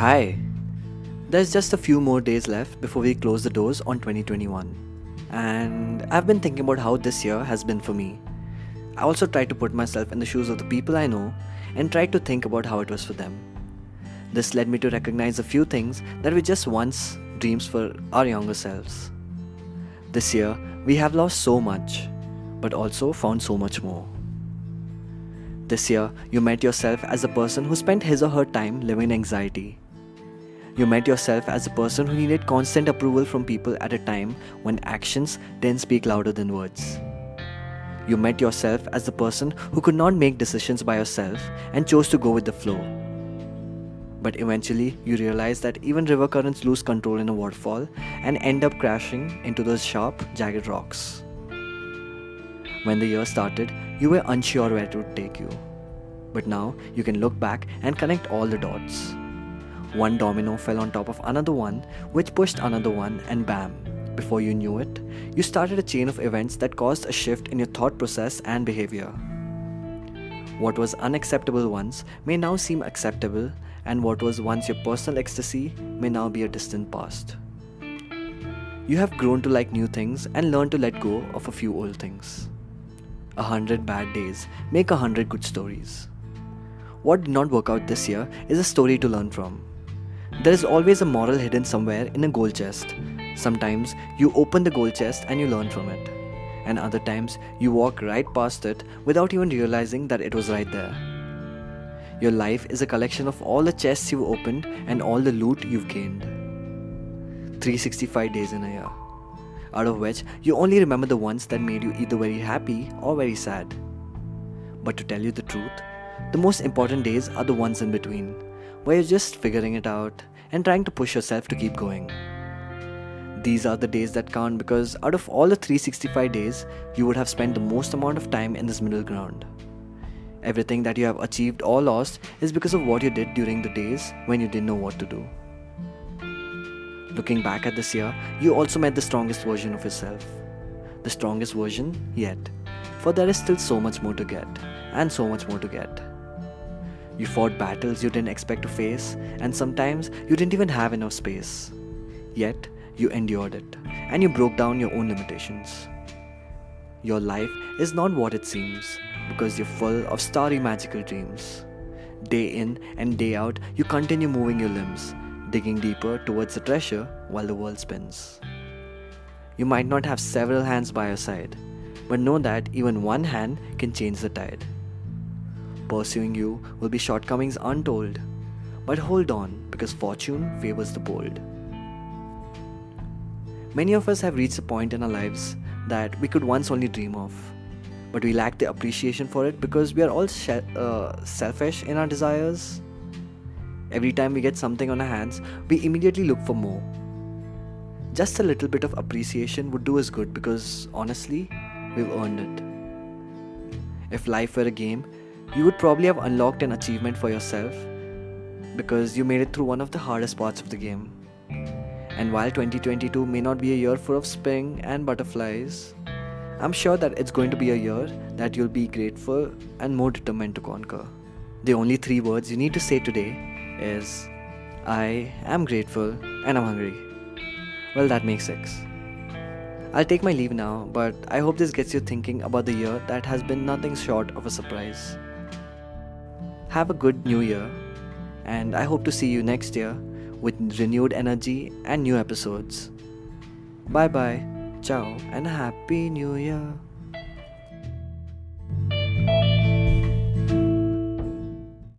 Hi! There's just a few more days left before we close the doors on 2021. And I've been thinking about how this year has been for me. I also tried to put myself in the shoes of the people I know and tried to think about how it was for them. This led me to recognize a few things that were just once dreams for our younger selves. This year, we have lost so much, but also found so much more. This year, you met yourself as a person who spent his or her time living in anxiety. You met yourself as a person who needed constant approval from people at a time when actions didn't speak louder than words. You met yourself as the person who could not make decisions by yourself and chose to go with the flow. But eventually, you realized that even river currents lose control in a waterfall and end up crashing into those sharp, jagged rocks. When the year started, you were unsure where it would take you. But now, you can look back and connect all the dots. One domino fell on top of another one, which pushed another one, and bam! Before you knew it, you started a chain of events that caused a shift in your thought process and behavior. What was unacceptable once may now seem acceptable, and what was once your personal ecstasy may now be a distant past. You have grown to like new things and learned to let go of a few old things. 100 bad days make 100 good stories. What did not work out this year is a story to learn from. There is always a moral hidden somewhere in a gold chest. Sometimes you open the gold chest and you learn from it. And other times you walk right past it without even realizing that it was right there. Your life is a collection of all the chests you've opened and all the loot you've gained. 365 days in a year, out of which you only remember the ones that made you either very happy or very sad. But to tell you the truth, the most important days are the ones in between, where you're just figuring it out and trying to push yourself to keep going. These are the days that count because out of all the 365 days, you would have spent the most amount of time in this middle ground. Everything that you have achieved or lost is because of what you did during the days when you didn't know what to do. Looking back at this year, you also met the strongest version of yourself. The strongest version yet, for there is still so much more to get, and so much more to get. You fought battles you didn't expect to face, and sometimes you didn't even have enough space. Yet, you endured it, and you broke down your own limitations. Your life is not what it seems, because you're full of starry magical dreams. Day in and day out, you continue moving your limbs, digging deeper towards the treasure while the world spins. You might not have several hands by your side, but know that even one hand can change the tide. Pursuing you will be shortcomings untold, but hold on because fortune favors the bold. Many of us have reached a point in our lives that we could once only dream of, but we lack the appreciation for it because we are all selfish in our desires. Every time we get something on our hands, we immediately look for more. Just a little bit of appreciation would do us good because, honestly, we've earned it. If life were a game, you would probably have unlocked an achievement for yourself because you made it through one of the hardest parts of the game. And while 2022 may not be a year full of spring and butterflies, I'm sure that it's going to be a year that you'll be grateful and more determined to conquer. The only 3 words you need to say today is, I am grateful and I'm hungry. Well, that makes 6. I'll take my leave now, but I hope this gets you thinking about the year that has been nothing short of a surprise. Have a good new year, and I hope to see you next year with renewed energy and new episodes. Bye bye, ciao, and happy new year.